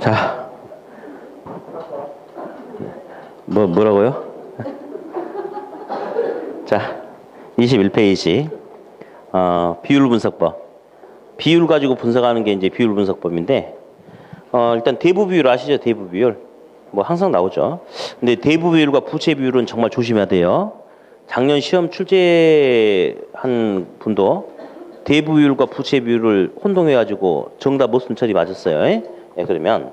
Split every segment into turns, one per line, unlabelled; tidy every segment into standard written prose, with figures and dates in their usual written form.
자, 뭐라고요? 자, 21페이지. 비율 분석법. 비율 가지고 분석하는 게 이제 비율 분석법인데, 일단 대부 비율 아시죠? 대부 비율. 뭐 항상 나오죠. 근데 대부 비율과 부채 비율은 정말 조심해야 돼요. 작년 시험 출제한 분도 대부 비율과 부채 비율을 혼동해가지고 정답 못 쓴 처리 맞았어요. 예, 그러면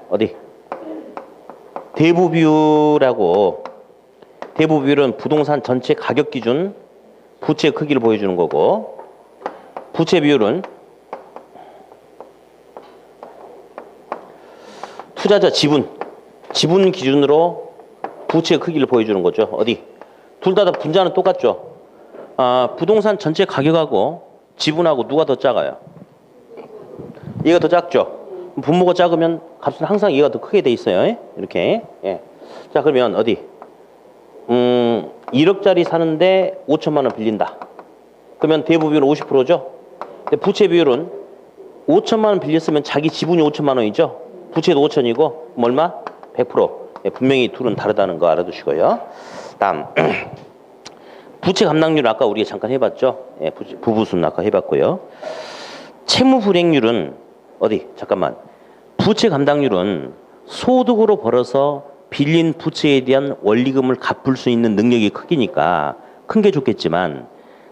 어디 대부 비율하고, 대부 비율은 부동산 전체 가격 기준 부채 크기를 보여주는 거고, 부채 비율은 투자자 지분 기준으로 부채 크기를 보여주는 거죠. 어디 둘 다 분자는 똑같죠. 부동산 전체 가격하고 지분하고 누가 더 작아요? 얘가 더 작죠. 분모가 작으면 값은 항상 얘가 더 크게 돼 있어요. 이렇게. 예. 자, 그러면 어디 1억짜리 사는데 5천만 원 빌린다. 그러면 대부 비율은 50%죠. 근데 부채 비율은 5천만 원 빌렸으면 자기 지분이 5천만 원이죠. 부채도 5천이고 얼마? 100%. 예, 분명히 둘은 다르다는 거 알아두시고요. 다음 부채 감당률은 아까 우리가 잠깐 해봤죠. 예, 부부수는 아까 해봤고요. 채무 불이행률은 어디 잠깐만, 부채 감당률은 소득으로 벌어서 빌린 부채에 대한 원리금을 갚을 수 있는 능력이 크기니까 큰 게 좋겠지만,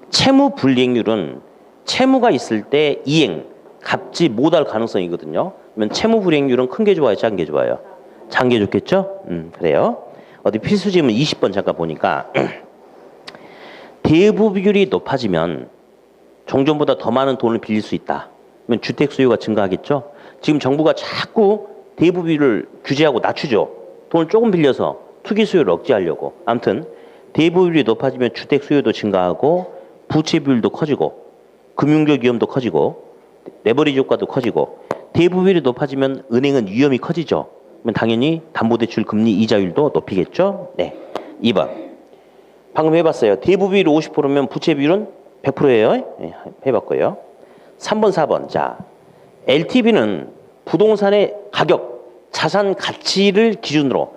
채무 불이행률은 채무가 있을 때 이행 갚지 못할 가능성이거든요. 그러면 채무 불이행률은 큰 게 좋아요, 작은 게 좋아요? 작은 게 좋겠죠? 그래요. 어디 필수 질문 20번 잠깐 보니까 대부 비율이 높아지면 종전보다 더 많은 돈을 빌릴 수 있다. 그러면 주택 수요가 증가하겠죠. 지금 정부가 자꾸 대부 비율을 규제하고 낮추죠. 돈을 조금 빌려서 투기 수요를 억제하려고. 아무튼 대부 비율이 높아지면 주택 수요도 증가하고 부채 비율도 커지고 금융적 위험도 커지고 레버리지 효과도 커지고, 대부 비율이 높아지면 은행은 위험이 커지죠. 그러면 당연히 담보대출 금리 이자율도 높이겠죠. 네. 2번. 방금 해봤어요. 대부 비율이 50%면 부채 비율은 100%예요. 네, 해봤고요. 3번, 4번. 자, LTV는 부동산의 가격, 자산 가치를 기준으로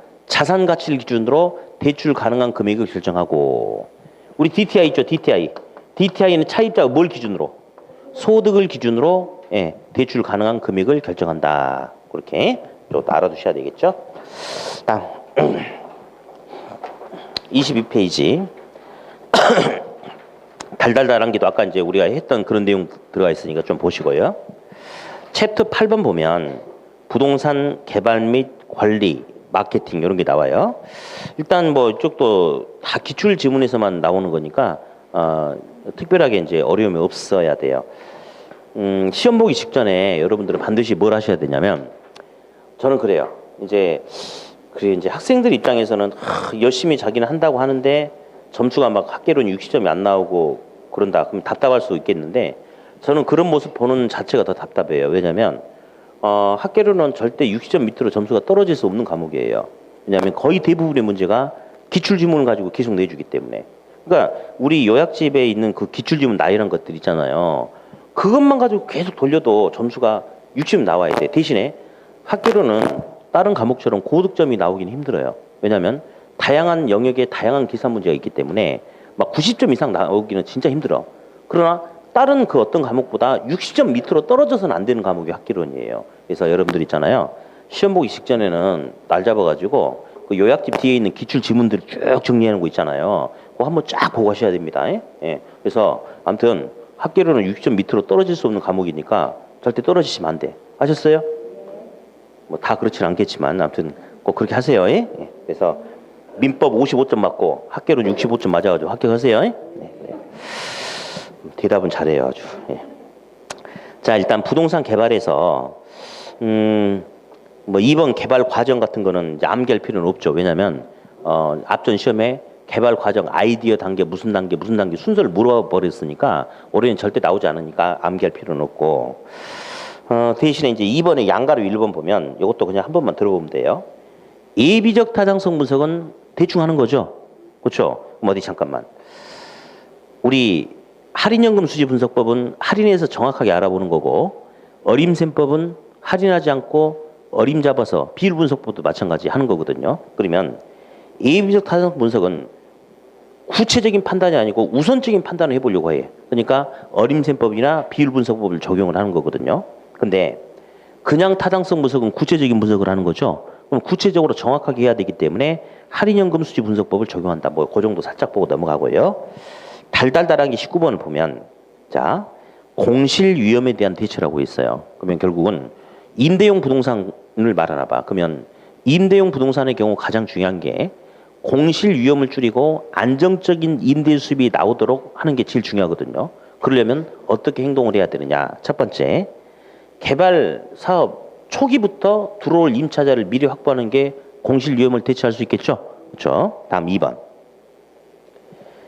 대출 가능한 금액을 결정하고, 우리 DTI 있죠, DTI. DTI는 차입자 뭘 기준으로? 소득을 기준으로 대출 가능한 금액을 결정한다. 그렇게 또 알아두셔야 되겠죠. 22페이지. 달달달한 게도 아까 이제 우리가 했던 그런 내용 들어가 있으니까 좀 보시고요. 챕터 8번 보면 부동산 개발 및 관리, 마케팅 이런 게 나와요. 일단 뭐 이쪽도 다 기출 지문에서만 나오는 거니까 특별하게 이제 어려움이 없어야 돼요. 시험 보기 직전에 여러분들은 반드시 뭘 하셔야 되냐면, 저는 그래요. 이제 학생들 입장에서는 열심히 자기는 한다고 하는데 점수가 막 학계론 60점이 안 나오고 그런다. 그럼 답답할 수 있겠는데, 저는 그런 모습 보는 자체가 더 답답해요. 왜냐면 학계론은 절대 60점 밑으로 점수가 떨어질 수 없는 과목이에요. 왜냐하면 거의 대부분의 문제가 기출지문을 가지고 계속 내주기 때문에. 그러니까 우리 요약집에 있는 그 기출지문 나열한 것들 있잖아요. 그것만 가지고 계속 돌려도 점수가 60점 나와야 돼. 대신에 학계론은 다른 과목처럼 고득점이 나오긴 힘들어요. 왜냐하면 다양한 영역에 다양한 계산 문제가 있기 때문에 막 90점 이상 나오기는 진짜 힘들어. 그러나 다른 그 어떤 과목보다 60점 밑으로 떨어져서는 안 되는 과목이 학계론이에요. 그래서 여러분들 있잖아요. 시험 보기 직전에는 날 잡아가지고 그 요약집 뒤에 있는 기출 지문들 쭉 정리하는 거 있잖아요. 그거 한번 쫙 보고 하셔야 됩니다. 예. 그래서 아무튼 학계론은 60점 밑으로 떨어질 수 없는 과목이니까 절대 떨어지시면 안 돼. 아셨어요? 뭐 다 그렇지는 않겠지만 아무튼 꼭 그렇게 하세요. 예? 그래서 민법 55점 맞고 학계론 65점 맞아가지고 합격하세요. 네. 대답은 잘해요, 아주. 예. 자, 일단 부동산 개발에서 뭐 2번 개발 과정 같은 거는 이제 암기할 필요는 없죠. 왜냐면 앞전 시험에 개발 과정 아이디어 단계 무슨 단계 순서를 물어버렸으니까 올해는 절대 나오지 않으니까 암기할 필요는 없고, 대신에 이제 2번에 양가로 1번 보면 이것도 그냥 한 번만 들어보면 돼요. 예비적 타당성 분석은 대충 하는 거죠. 그렇죠? 그럼 어디 잠깐만. 우리 할인연금 수지 분석법은 할인해서 정확하게 알아보는 거고, 어림셈법은 할인하지 않고 어림잡아서 비율 분석법도 마찬가지 하는 거거든요. 그러면 AB적 타당성 분석은 구체적인 판단이 아니고 우선적인 판단을 해보려고 해. 그러니까 어림셈법이나 비율 분석법을 적용을 하는 거거든요. 근데 그냥 타당성 분석은 구체적인 분석을 하는 거죠. 그럼 구체적으로 정확하게 해야 되기 때문에 할인연금 수지 분석법을 적용한다. 뭐 그 정도 살짝 보고 넘어가고요. 달달달하게 19번을 보면 자 공실 위험에 대한 대처라고 있어요. 그러면 결국은 임대용 부동산을 말하나 봐. 그러면 임대용 부동산의 경우 가장 중요한 게 공실 위험을 줄이고 안정적인 임대 수입이 나오도록 하는 게 제일 중요하거든요. 그러려면 어떻게 행동을 해야 되느냐. 첫 번째, 개발 사업 초기부터 들어올 임차자를 미리 확보하는 게 공실 위험을 대처할 수 있겠죠. 그렇죠. 다음 2번.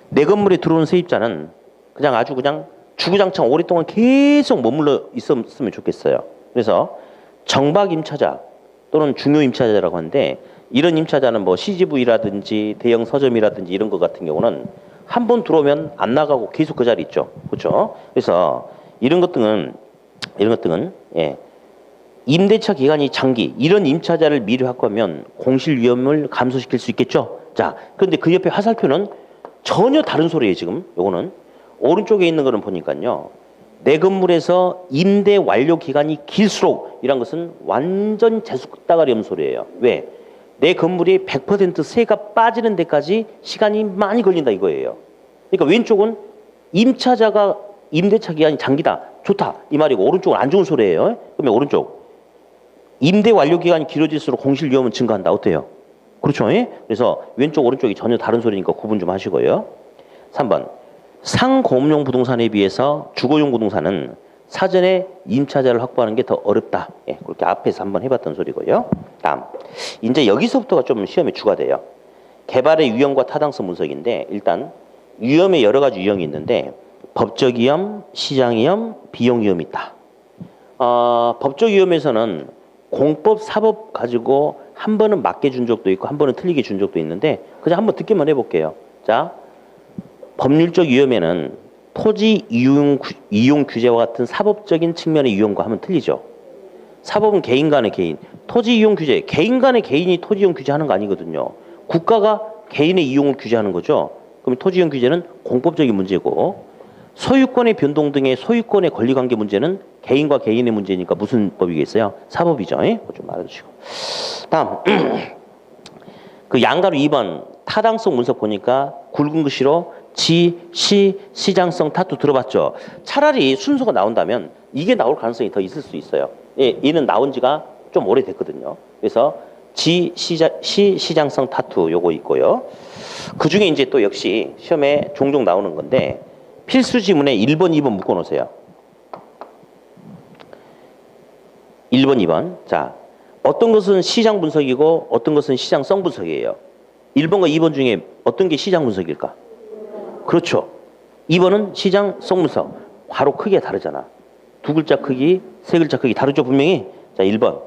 내 건물에 들어오는 세입자는 그냥 아주 그냥 주구장창 오랫동안 계속 머물러 있었으면 좋겠어요. 그래서 정박 임차자 또는 중요 임차자라고 하는데 이런 임차자는 뭐 CGV라든지 대형 서점이라든지 이런 것 같은 경우는 한 번 들어오면 안 나가고 계속 그 자리 있죠. 그렇죠? 그래서 이런 것들은 예. 임대차 기간이 장기 이런 임차자를 미리 확보하면 공실 위험을 감소시킬 수 있겠죠. 자, 그런데 그 옆에 화살표는 전혀 다른 소리예요. 지금 요거는 오른쪽에 있는 거는 보니까요. 내 건물에서 임대 완료 기간이 길수록 이란 것은 완전 재수따가리 없는 소리예요. 왜? 내 건물이 100% 세가 빠지는 데까지 시간이 많이 걸린다 이거예요. 그러니까 왼쪽은 임차자가 임대차 기간이 장기다. 좋다. 이 말이고 오른쪽은 안 좋은 소리예요. 그러면 오른쪽. 임대 완료 기간이 길어질수록 공실 위험은 증가한다. 어때요? 그렇죠? 예? 그래서 왼쪽 오른쪽이 전혀 다른 소리니까 구분 좀 하시고요. 3번. 상공업용 부동산에 비해서 주거용 부동산은 사전에 임차자를 확보하는 게 더 어렵다. 예, 그렇게 앞에서 한번 해봤던 소리고요. 다음. 이제 여기서부터가 좀 시험에 추가돼요. 개발의 유형과 타당성 분석인데 일단 위험에 여러 가지 유형이 있는데 법적 위험, 시장 위험, 비용 위험이 있다. 법적 위험에서는 공법, 사법 가지고 한 번은 맞게 준 적도 있고 한 번은 틀리게 준 적도 있는데 그냥 한번 듣기만 해볼게요. 자, 법률적 위험에는 토지 이용 규제와 같은 사법적인 측면의 위험과 하면 틀리죠. 사법은 개인 간의 개인, 토지 이용 규제, 개인 간의 개인이 토지 이용 규제하는 거 아니거든요. 국가가 개인의 이용을 규제하는 거죠. 그럼 토지 이용 규제는 공법적인 문제고 소유권의 변동 등의 소유권의 권리관계 문제는 개인과 개인의 문제니까 무슨 법이겠어요? 사법이죠. 그거 좀 알아두시고. 다음 그 양가로 2번 타당성 분석 보니까 굵은 글씨로 시장성 타투 들어봤죠? 차라리 순서가 나온다면 이게 나올 가능성이 더 있을 수 있어요. 예, 얘는 나온 지가 좀 오래됐거든요. 그래서 시장성 타투 요거 있고요. 그 중에 이제 또 역시 시험에 종종 나오는 건데 필수 지문에 1번, 2번 묶어 놓으세요. 1번, 2번. 자, 어떤 것은 시장 분석이고 어떤 것은 시장성 분석이에요. 1번과 2번 중에 어떤 게 시장 분석일까? 그렇죠. 2번은 시장성 분석. 바로 크기가 다르잖아. 두 글자 크기, 세 글자 크기 다르죠, 분명히. 자, 1번.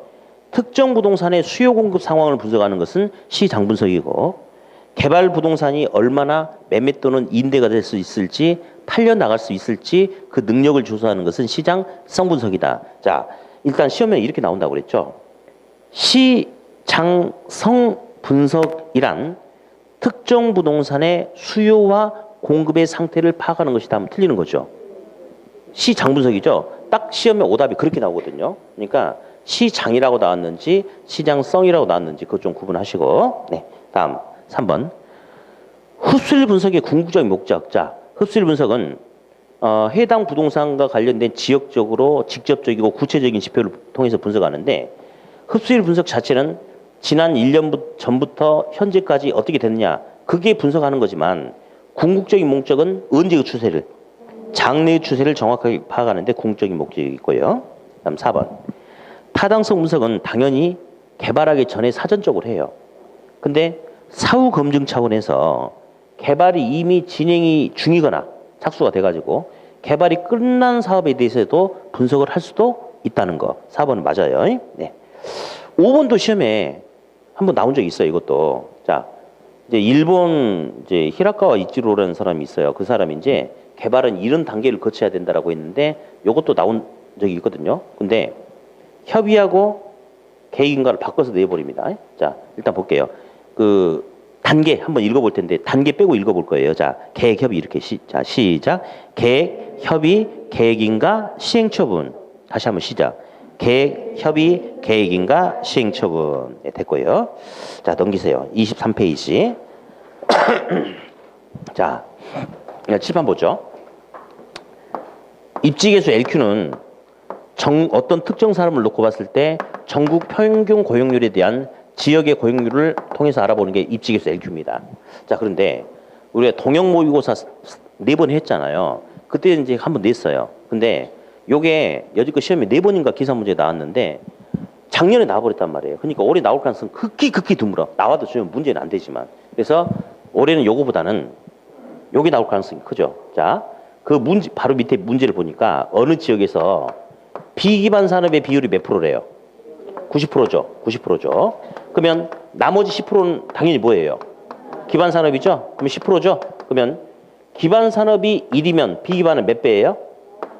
특정 부동산의 수요 공급 상황을 분석하는 것은 시장 분석이고 개발 부동산이 얼마나 매매 또는 임대가 될 수 있을지 팔려 나갈 수 있을지 그 능력을 조사하는 것은 시장성 분석이다. 자, 일단 시험에 이렇게 나온다고 그랬죠. 시장성 분석이란 특정 부동산의 수요와 공급의 상태를 파악하는 것이다 하면 틀리는 거죠. 시장 분석이죠. 딱 시험에 오답이 그렇게 나오거든요. 그러니까 시장이라고 나왔는지 시장성이라고 나왔는지 그것 좀 구분하시고. 네, 다음 3번. 흡수율 분석의 궁극적인 목적. 자, 흡수율 분석은 해당 부동산과 관련된 지역적으로 직접적이고 구체적인 지표를 통해서 분석하는데 흡수율 분석 자체는 지난 1년 전부터 현재까지 어떻게 됐느냐 그게 분석하는 거지만 궁극적인 목적은 언제의 추세를 장래의 추세를 정확하게 파악하는데 궁극적인 목적이 있고요. 다음 4번. 타당성 분석은 당연히 개발하기 전에 사전적으로 해요. 근데 사후 검증 차원에서 개발이 이미 진행이 중이거나 착수가 돼가지고 개발이 끝난 사업에 대해서도 분석을 할 수도 있다는 거. 4번은 맞아요. 네. 5번도 시험에 한번 나온 적이 있어요. 이것도. 자, 이제 일본 이제 히라카와 이치로라는 사람이 있어요. 그 사람이 이제 개발은 이런 단계를 거쳐야 된다라고 했는데 이것도 나온 적이 있거든요. 근데 협의하고 계획인가를 바꿔서 내버립니다. 자, 일단 볼게요. 그 단계 한번 읽어볼 텐데 단계 빼고 읽어볼 거예요. 자, 계획, 협의 이렇게 자, 시작. 계획, 협의, 계획인가, 시행처분. 다시 한번 시작. 계획, 협의, 계획인가, 시행처분. 네, 됐고요. 자, 넘기세요. 23페이지. 자, 칠판 보죠. 입지계수 LQ는 어떤 특정 사람을 놓고 봤을 때 전국 평균 고용률에 대한 지역의 고용률을 통해서 알아보는 게 입지계수 LQ입니다. 자, 그런데 우리가 동형 모의고사 4번 했잖아요. 그때 이제 한번 냈어요. 근데 요게 여지껏 시험에 4번인가 기사 문제 나왔는데 작년에 나와버렸단 말이에요. 그러니까 올해 나올 가능성은 극히 드물어. 나와도 지금 문제는 안 되지만. 그래서 올해는 요거보다는 요게 나올 가능성이 크죠. 자, 그 문제 바로 밑에 문제를 보니까 어느 지역에서 비기반 산업의 비율이 몇 프로래요? 90%죠. 90%죠. 그러면 나머지 10%는 당연히 뭐예요? 기반 산업이죠. 그러면 10%죠. 그러면 기반 산업이 1이면 비기반은 몇 배예요?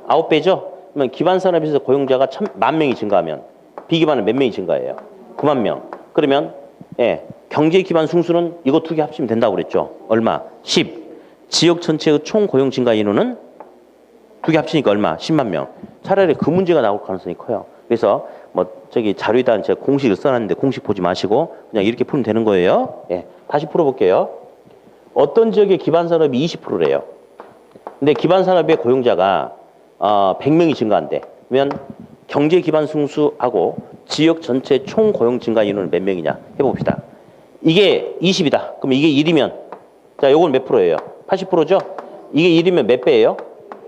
9배죠. 그러면 기반 산업에서 고용자가 10,000명이 증가하면 비기반은 몇 명이 증가해요? 9만 명. 그러면 예, 경제 기반 승수는 이거 두 개 합치면 된다고 그랬죠. 얼마? 10. 지역 전체의 총 고용 증가 인원은 두 개 합치니까 얼마? 10만 명. 차라리 그 문제가 나올 가능성이 커요. 그래서 뭐 저기 자료에다 제가 공식을 써놨는데 공식 보지 마시고 그냥 이렇게 풀면 되는 거예요. 예, 다시 풀어볼게요. 어떤 지역의 기반 산업이 20%래요. 근데 기반 산업의 고용자가 100명이 증가한대. 그러면 경제 기반 승수하고 지역 전체 총 고용 증가 인원은 몇 명이냐 해봅시다. 이게 20이다. 그럼 이게 1이면 자, 요건 몇 프로예요? 80%죠? 이게 1이면 몇 배예요?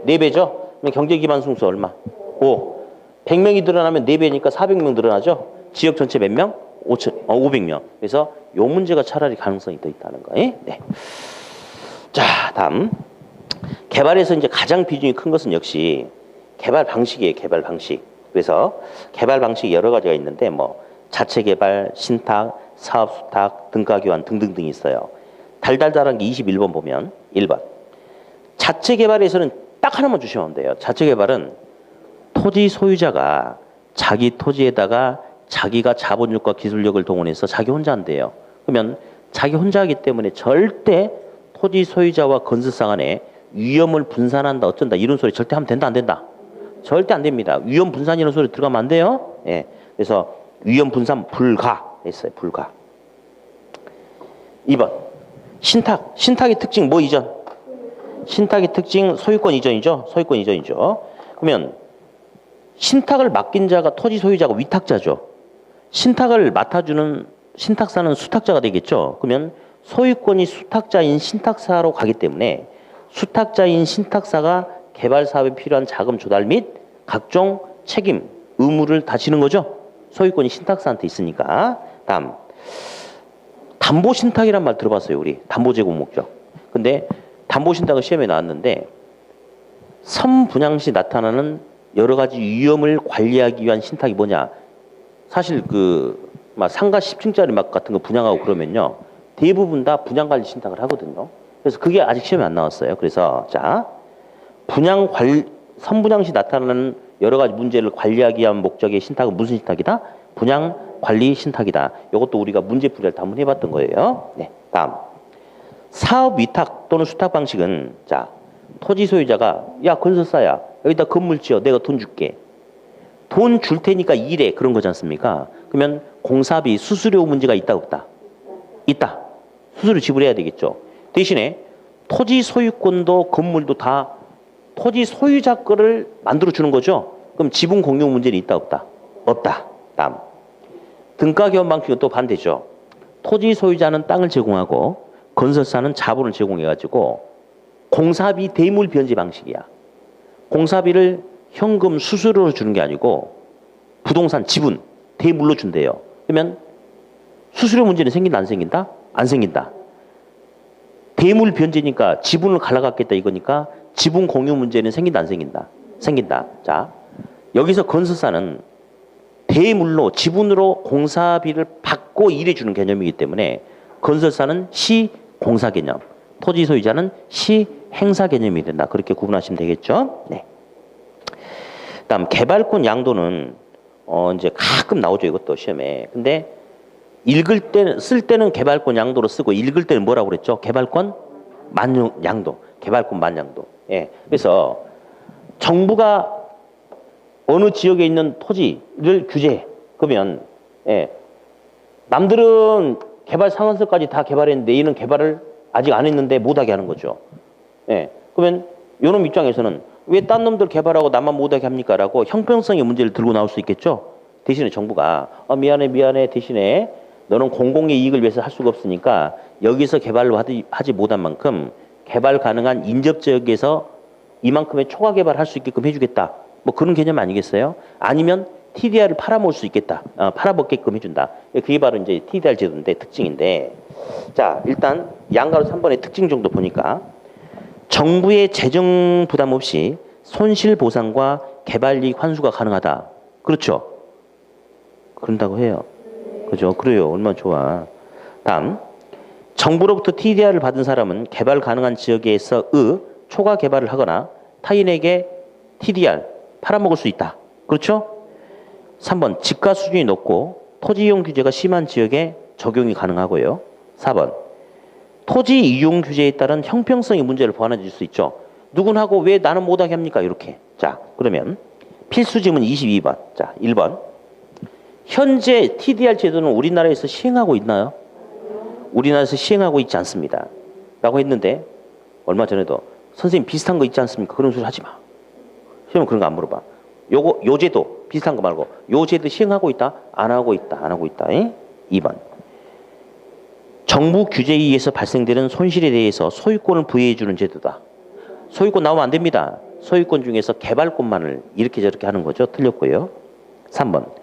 4배죠? 그럼 경제 기반 승수 얼마? 5. 100명이 늘어나면 4배니까 400명 늘어나죠? 지역 전체 몇 명? 500명. 그래서 요 문제가 차라리 가능성이 더 있다는 거예요. 네. 자, 다음. 개발에서 이제 가장 비중이 큰 것은 역시 개발 방식이에요. 개발 방식. 그래서 개발 방식이 여러 가지가 있는데 뭐 자체 개발, 신탁, 사업 수탁, 등가 교환 등등등이 있어요. 달달달한 게 21번 보면 1번. 자체 개발에서는 딱 하나만 주시면 돼요. 자체 개발은 토지 소유자가 자기 토지에다가 자기가 자본력과 기술력을 동원해서 자기 혼자 한대요. 그러면 자기 혼자 하기 때문에 절대 토지 소유자와 건설사 간에 위험을 분산한다 어쩐다 이런 소리 절대 하면 된다 안 된다? 절대 안 됩니다. 위험 분산 이런 소리 들어가면 안 돼요. 예. 그래서 위험 분산 불가 했어요. 불가. 2번. 신탁. 신탁의 특징 뭐 이전? 신탁의 특징 소유권 이전이죠. 소유권 이전이죠. 그러면 신탁을 맡긴 자가 토지 소유자가 위탁자죠. 신탁을 맡아주는 신탁사는 수탁자가 되겠죠. 그러면 소유권이 수탁자인 신탁사로 가기 때문에 수탁자인 신탁사가 개발 사업에 필요한 자금 조달 및 각종 책임, 의무를 다 지는 거죠. 소유권이 신탁사한테 있으니까. 다음. 담보신탁이란 말 들어봤어요, 우리. 담보 제공 목적. 근데 담보신탁은 시험에 나왔는데 선분양 시 나타나는 여러 가지 위험을 관리하기 위한 신탁이 뭐냐? 사실 막 상가 10층짜리 막 같은 거 분양하고 그러면요. 대부분 다 분양관리 신탁을 하거든요. 그래서 그게 아직 시험에 안 나왔어요. 그래서 자, 선분양 시 나타나는 여러 가지 문제를 관리하기 위한 목적의 신탁은 무슨 신탁이다? 분양 관리 신탁이다. 이것도 우리가 문제풀이를 한번 해봤던 거예요. 네, 다음. 사업 위탁 또는 수탁 방식은 자, 토지 소유자가 야 건설사야 여기다 건물 지어 내가 돈 줄게. 돈 줄 테니까 일해 그런 거지 않습니까? 그러면 공사비 수수료 문제가 있다 없다? 있다. 수수료 지불해야 되겠죠. 대신에 토지 소유권도 건물도 다 토지 소유자 거를 만들어 주는 거죠. 그럼 지분 공유 문제는 있다 없다? 없다. 다음. 등가 교환 방식은 또 반대죠. 토지 소유자는 땅을 제공하고 건설사는 자본을 제공해가지고 공사비 대물 변제 방식이야. 공사비를 현금 수수료로 주는 게 아니고 부동산 지분 대물로 준대요. 그러면 수수료 문제는 생긴다 안 생긴다? 안 생긴다. 대물 변제니까 지분을 갈라갔겠다 이거니까 지분 공유 문제는 생긴다 안 생긴다? 생긴다. 자, 여기서 건설사는 대물로 지분으로 공사비를 받고 일해주는 개념이기 때문에 건설사는 시공사 개념, 토지 소유자는 시행사 개념이 된다. 그렇게 구분하시면 되겠죠. 네. 다음 개발권 양도는 이제 가끔 나오죠, 이것도 시험에. 근데 쓸 때는 개발권 양도로 쓰고 읽을 때는 뭐라고 그랬죠? 개발권 양도. 개발권 만양도. 예. 그래서 정부가 어느 지역에 있는 토지를 규제해. 그러면 예. 남들은 개발 상한선까지 다 개발했는데 얘는 개발을 아직 안 했는데 못하게 하는 거죠. 예. 그러면 요놈 입장에서는 왜 딴 놈들 개발하고 나만 못하게 합니까? 라고 형평성의 문제를 들고 나올 수 있겠죠. 대신에 정부가 미안해 대신에 너는 공공의 이익을 위해서 할 수가 없으니까 여기서 개발로 하지 못한 만큼 개발 가능한 인접지역에서 이만큼의 초과 개발할 수 있게끔 해주겠다. 뭐 그런 개념 아니겠어요? 아니면 TDR을 팔아먹을 수 있겠다. 팔아먹게끔 해준다. 그게 바로 이제 TDR 제도인데 특징인데, 자 일단 양가로 3번의 특징 정도 보니까 정부의 재정 부담 없이 손실 보상과 개발이익 환수가 가능하다. 그렇죠? 그런다고 해요. 그죠? 그래요. 얼마나 좋아. 다음, 정부로부터 TDR을 받은 사람은 개발 가능한 지역에서의 초과 개발을 하거나 타인에게 TDR 팔아먹을 수 있다. 그렇죠? 3번, 집가 수준이 높고 토지 이용 규제가 심한 지역에 적용이 가능하고요. 4번, 토지 이용 규제에 따른 형평성의 문제를 보완해 줄 수 있죠. 누군하고 왜 나는 못하게 합니까? 이렇게. 자, 그러면 필수 지문 22번. 자, 1번. 현재 TDR 제도는 우리나라에서 시행하고 있나요? 우리나라에서 시행하고 있지 않습니다. 라고 했는데 얼마 전에도 선생님 비슷한 거 있지 않습니까? 그런 소리 하지 마. 시험은 그런 거 안 물어봐. 요 제도 비슷한 거 말고 요 제도 시행하고 있다? 안 하고 있다. 안 하고 있다. 2번. 정부 규제에 의해서 발생되는 손실에 대해서 소유권을 부여해 주는 제도다. 소유권 나오면 안 됩니다. 소유권 중에서 개발권만을 이렇게 저렇게 하는 거죠. 틀렸고요. 3번.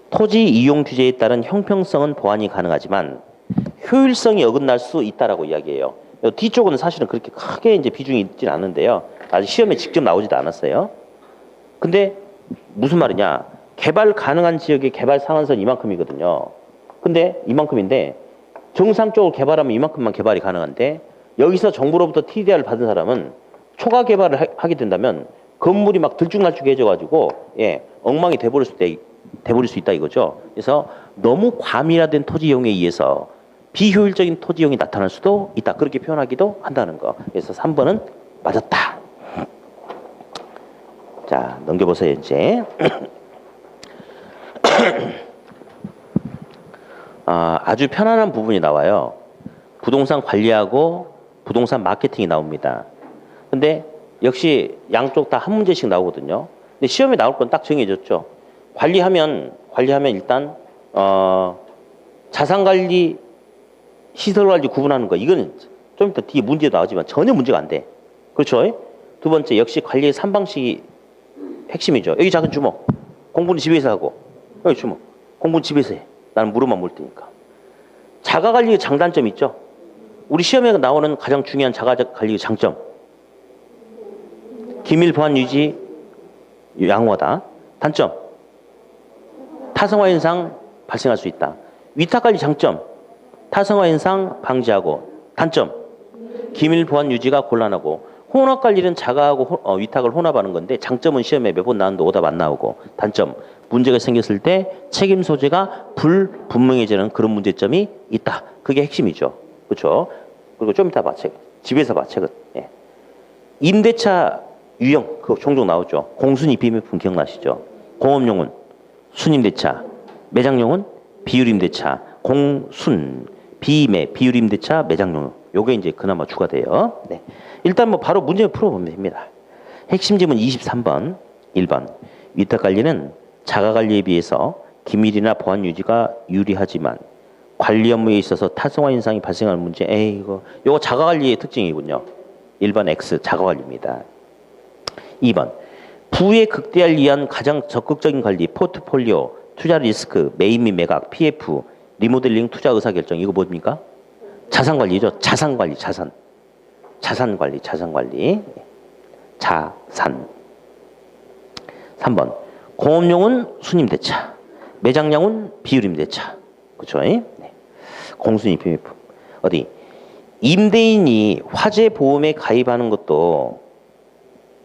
토지 이용 규제에 따른 형평성은 보완이 가능하지만 효율성이 어긋날 수 있다라고 이야기해요. 뒤쪽은 사실은 그렇게 크게 이제 비중이 있진 않는데요. 아직 시험에 직접 나오지도 않았어요. 근데 무슨 말이냐? 개발 가능한 지역의 개발 상한선 이만큼이거든요. 근데 이만큼인데 정상적으로 개발하면 이만큼만 개발이 가능한데 여기서 정부로부터 TDR을 받은 사람은 초과 개발을 하게 된다면 건물이 막 들쭉날쭉해져가지고 엉망이 돼버릴 수 있다 이거죠. 그래서 너무 과밀화된 토지 이용에 의해서 비효율적인 토지 이용이 나타날 수도 있다. 그렇게 표현하기도 한다는 거. 그래서 3번은 맞았다. 자, 넘겨보세요 이제. 아주 편안한 부분이 나와요. 부동산 관리하고 부동산 마케팅이 나옵니다. 근데 역시 양쪽 다 한 문제씩 나오거든요. 근데 시험에 나올 건 딱 정해졌죠. 관리하면 일단 자산관리, 시설관리 구분하는 거. 이거는 좀 이따 뒤에 문제 나오지만 전혀 문제가 안 돼. 그렇죠? 두 번째, 역시 관리의 3방식이 핵심이죠. 여기 작은 주먹. 공부는 집에서 하고. 여기 주먹. 공부는 집에서 해. 나는 무릎만 물 테니까. 자가관리의 장단점 있죠? 우리 시험에 나오는 가장 중요한 자가관리의 장점. 기밀 보안 유지 양호하다. 단점. 타성화 현상 발생할 수 있다. 위탁관리 장점. 타성화 현상 방지하고. 단점. 기밀 보안 유지가 곤란하고. 혼합관리는 자가하고 위탁을 혼합하는 건데 장점은 시험에 몇 번 나왔는데 오답 안 나오고. 단점. 문제가 생겼을 때 책임 소재가 불분명해지는 그런 문제점이 있다. 그게 핵심이죠. 그렇죠? 그리고 좀 이따 봐. 집에서 봐. 책은. 임대차 유형 그거 종종 나오죠. 공순 입임품 기억나시죠? 공업용은 순임대차, 매장용은 비율임대차, 공순, 비임의 비율임대차, 매장용. 요게 이제 그나마 주가 돼요. 네. 일단 뭐 바로 문제 풀어보면 됩니다. 핵심 지문 23번, 1번. 위탁관리는 자가관리에 비해서 기밀이나 보안 유지가 유리하지만 관리 업무에 있어서 타성화 현상이 발생하는 문제. 이거 자가관리의 특징이군요. 1번 X 자가관리입니다. 2번. 부의 극대화를 위한 가장 적극적인 관리, 포트폴리오, 투자 리스크, 매입 및 매각, PF, 리모델링, 투자 의사결정. 이거 뭡니까? 자산관리죠. 자산관리, 자산. 자산관리, 자산관리. 자산. 3번. 공업용은 순임대차, 매장용은 비율임대차. 그렇죠? 네. 공순입임품. 어디? 임대인이 화재 보험에 가입하는 것도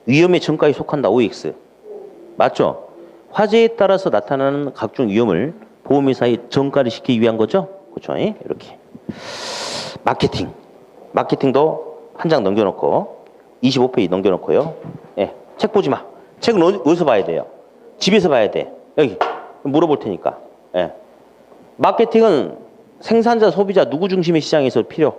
위험의 전가에 속한다. OX. 맞죠? 화재에 따라서 나타나는 각종 위험을 보험회사에 전가를 시키기 위한 거죠. 그렇죠? 이렇게. 마케팅. 마케팅도 한 장 넘겨놓고 25페이지 넘겨놓고요. 예, 책 보지 마. 책은 어디서 봐야 돼요? 집에서 봐야 돼. 여기 물어볼 테니까. 예. 마케팅은 생산자, 소비자 누구 중심의 시장에서 필요?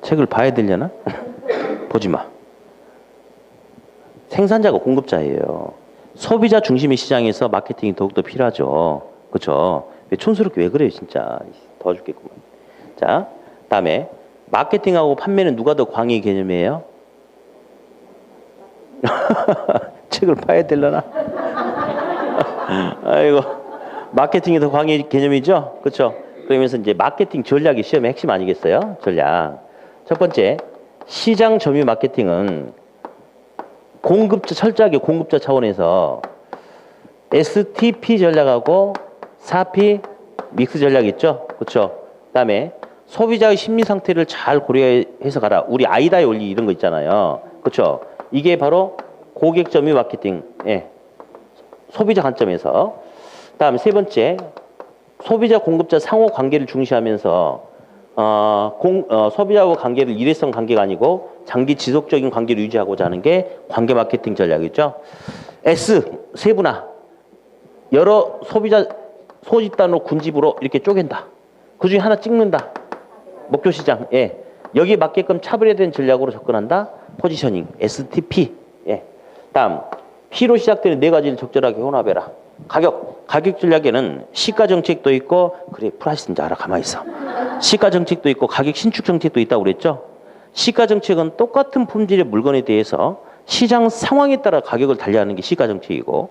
책을 봐야 되려나? 보지 마. 생산자가 공급자예요. 소비자 중심의 시장에서 마케팅이 더욱더 필요하죠. 그렇죠? 촌스럽게 왜 그래요, 진짜. 도와줄겠구만. 자, 다음에 마케팅하고 판매는 누가 더 광의 개념이에요? 책을 봐야 되려나? 아이고, 마케팅이 더 광의 개념이죠? 그렇죠? 그러면서 이제 마케팅 전략이 시험의 핵심 아니겠어요? 전략. 첫 번째, 시장 점유 마케팅은 공급자, 철저하게 공급자 차원에서 STP 전략하고 4P 믹스 전략 있죠? 그렇죠? 그다음에 소비자의 심리 상태를 잘 고려해서 가라. 우리 아이다의 원리 이런 거 있잖아요. 그렇죠? 이게 바로 고객 점유 마케팅. 예. 소비자 관점에서. 다음 세 번째, 소비자 공급자 상호 관계를 중시하면서 소비자와 관계를 일회성 관계가 아니고 장기 지속적인 관계를 유지하고자 하는 게 관계 마케팅 전략이죠. S 세분화. 여러 소비자 소집단으로 군집으로 이렇게 쪼갠다. 그 중에 하나 찍는다. 목표 시장. 예. 여기에 맞게끔 차별화된 전략으로 접근한다. 포지셔닝. STP. 예. 다음 P로 시작되는 네 가지를 적절하게 혼합해라. 가격 전략에는 시가 정책도 있고, 그래 프라이스인지 알아. 가만히 있어. 시가 정책도 있고 가격 신축 정책도 있다고 그랬죠. 시가 정책은 똑같은 품질의 물건에 대해서 시장 상황에 따라 가격을 달리하는 게 시가 정책이고,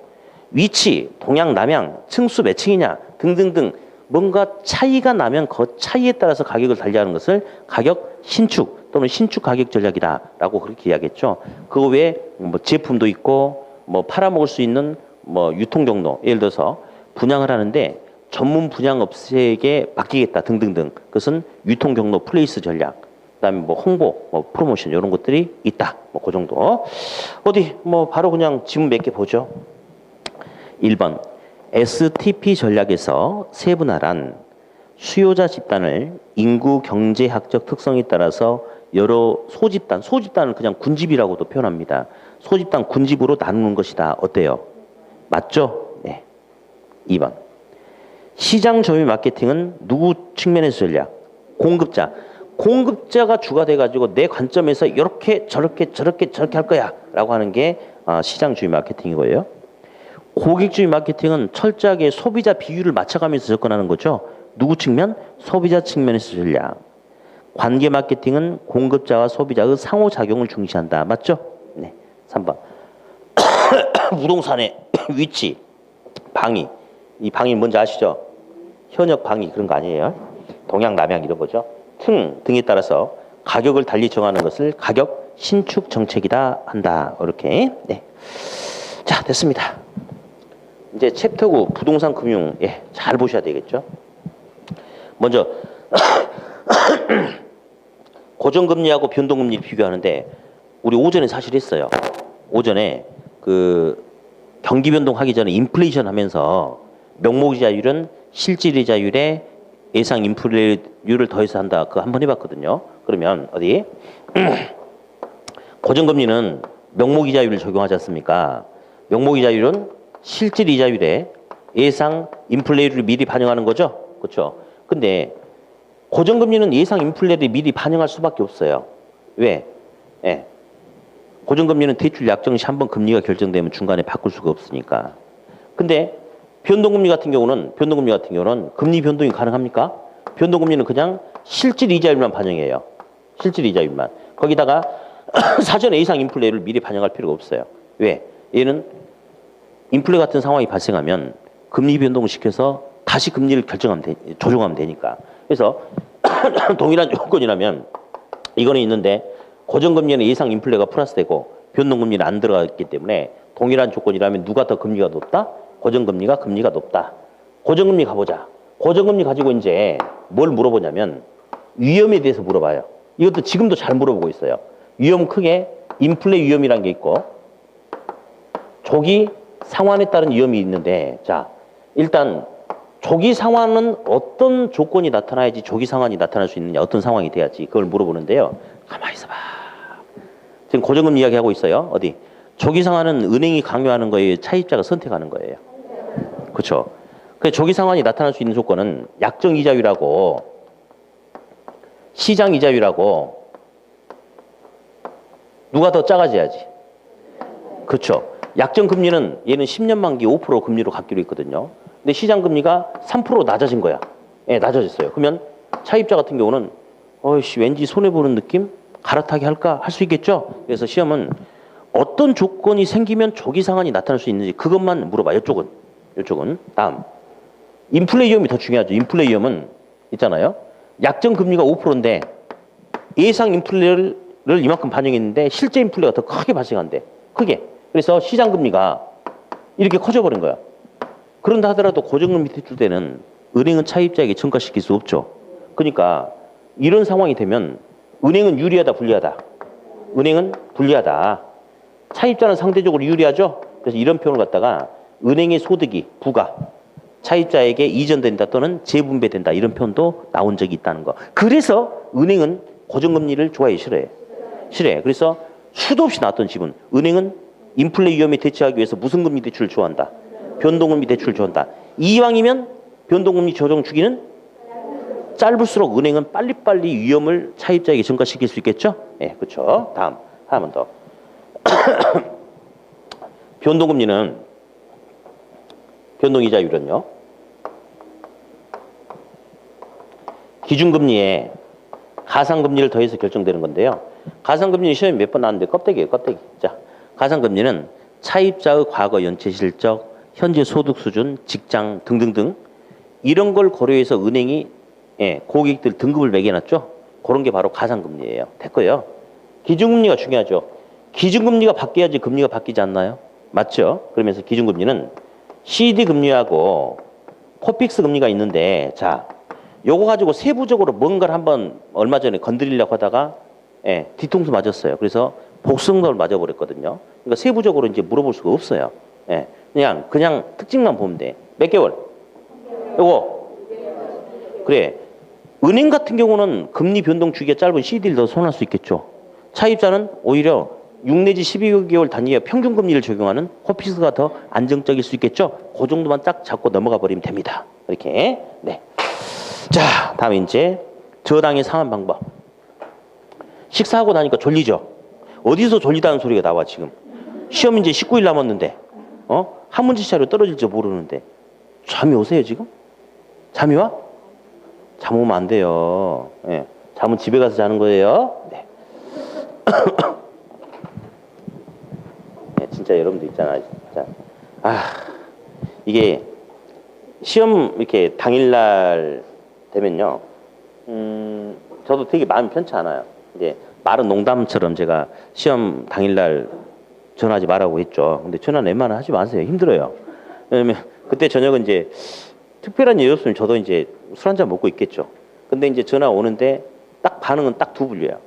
위치, 동양, 남양, 층수 몇 층이냐 등등등 뭔가 차이가 나면 그 차이에 따라서 가격을 달리하는 것을 가격 신축 또는 신축 가격 전략이다라고 그렇게 이야기했죠. 그거 외에 뭐 제품도 있고 뭐 팔아먹을 수 있는 뭐 유통 경로, 예를 들어서 분양을 하는데 전문 분양업체에게 맡기겠다 등등등. 그것은 유통 경로 플레이스 전략. 그다음에 뭐 홍보, 뭐 프로모션 이런 것들이 있다. 뭐 그 정도. 어디 뭐 바로 그냥 지문 몇 개 보죠. 1번 STP 전략에서 세분화란 수요자 집단을 인구 경제학적 특성에 따라서 여러 소집단을 그냥 군집이라고도 표현합니다. 소집단 군집으로 나누는 것이다. 어때요? 맞죠? 네. 2번. 시장 점유 마케팅은 누구 측면에서 전략? 공급자. 공급자가 주가 돼가지고 내 관점에서 이렇게 저렇게 할 거야 라고 하는 게 시장 점유 마케팅이고요. 고객주의 마케팅은 철저하게 소비자 비율을 맞춰가면서 접근하는 거죠. 누구 측면? 소비자 측면에서 전략. 관계 마케팅은 공급자와 소비자의 상호작용을 중시한다. 맞죠? 네. 3번. 부동산의 위치, 방위. 이 방위 뭔지 아시죠? 현역 방위 그런 거 아니에요? 동양, 남양 이런 거죠. 층 등에 따라서 가격을 달리 정하는 것을 가격 신축 정책이다 한다. 이렇게. 네. 자, 됐습니다. 이제 챕터 9 부동산 금융. 예, 잘 보셔야 되겠죠? 먼저 고정금리하고 변동금리를 비교하는데 우리 오전에 사실 했어요. 오전에 그 경기 변동하기 전에 인플레이션 하면서 명목이자율은 실질이자율에 예상 인플레율을 더해서 한다. 그거 한번 해봤거든요. 그러면 어디 고정금리는 명목이자율을 적용하지 않습니까? 명목이자율은 실질이자율에 예상 인플레율을 미리 반영하는 거죠. 그렇죠? 근데 고정금리는 예상 인플레를 미리 반영할 수밖에 없어요. 왜? 예. 고정금리는 대출 약정 시 한번 금리가 결정되면 중간에 바꿀 수가 없으니까. 근데 변동금리 같은 경우는 금리 변동이 가능합니까? 변동금리는 그냥 실질 이자율만 반영해요. 실질 이자율만. 거기다가 사전에 예상 인플레를 미리 반영할 필요가 없어요. 왜? 얘는 인플레 같은 상황이 발생하면 금리 변동을 시켜서 다시 금리를 조정하면 되니까. 그래서 동일한 조건이라면 이거는 있는데 고정금리는 예상 인플레가 플러스되고 변동금리는 안 들어갔기 때문에 동일한 조건이라면 누가 더 금리가 높다? 고정금리가 금리가 높다. 고정금리 가보자. 고정금리 가지고 이제 뭘 물어보냐면 위험에 대해서 물어봐요. 이것도 지금도 잘 물어보고 있어요. 위험 크게 인플레 위험이라는 게 있고 조기 상환에 따른 위험이 있는데 자 일단 조기 상환은 어떤 조건이 나타나야지 조기 상환이 나타날 수 있느냐 어떤 상황이 돼야지 그걸 물어보는데요. 가만히 있어봐. 지금 고정금리 이야기하고 있어요. 어디? 조기 상환은 은행이 강요하는 거예요. 차입자가 선택하는 거예요. 그렇죠. 그 조기 상환이 나타날 수 있는 조건은 약정 이자율하고 시장 이자율하고 누가 더 작아져야지. 그렇죠. 약정 금리는 얘는 10년 만기 5% 금리로 갖기로 했거든요. 근데 시장 금리가 3% 낮아진 거야. 예, 낮아졌어요. 그러면 차입자 같은 경우는 어이씨 왠지 손해 보는 느낌? 갈아타게 할까? 할 수 있겠죠. 그래서 시험은 어떤 조건이 생기면 조기 상환이 나타날 수 있는지 그것만 물어봐. 이쪽은 다음 인플레 위험이 더 중요하죠. 인플레 위험은 있잖아요. 약정 금리가 5%인데 예상 인플레를 이만큼 반영했는데 실제 인플레가 더 크게 발생한대. 크게. 그래서 시장 금리가 이렇게 커져버린 거야. 그런다 하더라도 고정금리 대출 때는 은행은 차입자에게 전가시킬 수 없죠. 그러니까 이런 상황이 되면 은행은 유리하다, 불리하다. 은행은 불리하다. 차입자는 상대적으로 유리하죠. 그래서 이런 표현을 갖다가 은행의 소득이 부가 차입자에게 이전된다 또는 재분배된다 이런 표현도 나온 적이 있다는 거. 그래서 은행은 고정금리를 좋아해 싫어해. 싫어해. 그래서 수도 없이 나왔던 지분. 은행은 인플레 위험에 대처하기 위해서 무슨 금리 대출을 좋아한다. 변동금리 대출을 좋아한다. 이왕이면 변동금리 조정 주기는 짧을수록 은행은 빨리빨리 위험을 차입자에게 전가시킬 수 있겠죠? 예, 그렇죠. 다음 하나만 더. 변동금리는 변동이자율은요. 기준금리에 가상금리를 더해서 결정되는 건데요. 가상금리는 시험에 몇 번 나왔는데 껍데기예요. 껍데기. 자, 가상금리는 차입자의 과거 연체 실적, 현재 소득 수준, 직장 등등등 이런 걸 고려해서 은행이 고객들 등급을 매겨놨죠. 그런 게 바로 가상금리예요. 됐고요. 기준금리가 중요하죠. 기준금리가 바뀌어야지 금리가 바뀌지 않나요? 맞죠? 그러면서 기준금리는 CD금리하고 코픽스 금리가 있는데 자, 요거 가지고 세부적으로 뭔가를 한번 얼마 전에 건드리려고 하다가 뒤통수 맞았어요. 그래서 복숭아를 맞아버렸거든요. 그러니까 세부적으로 이제 물어볼 수가 없어요. 그냥 특징만 보면 돼. 몇 개월? 요거. 그래. 은행 같은 경우는 금리 변동 주기가 짧은 CD를 더 손할 수 있겠죠. 차입자는 오히려 6 내지 12개월 단위의 평균 금리를 적용하는 코픽스가 더 안정적일 수 있겠죠. 그 정도만 딱 잡고 넘어가 버리면 됩니다. 이렇게. 네. 자, 다음에 이제 저당의 상환 방법. 식사하고 나니까 졸리죠. 어디서 졸리다는 소리가 나와 지금. 시험 이제 19일 남았는데 한 문제 차로 떨어질 줄 모르는데 잠이 오세요 지금? 잠이 와? 잠 오면 안 돼요. 예. 잠은 집에 가서 자는 거예요. 네. 네, 진짜 여러분들 있잖아요. 진짜. 이게 시험 이렇게 당일날 되면요. 저도 되게 마음이 편치 않아요. 이제 말은 농담처럼 제가 시험 당일날 전화하지 말라고 했죠. 근데 전화는 웬만하면 하지 마세요. 힘들어요. 왜냐면 그때 저녁은 이제 특별한 일 없으면 저도 이제 술 한잔 먹고 있겠죠. 근데 이제 전화 오는데 딱 반응은 딱 두 분류예요.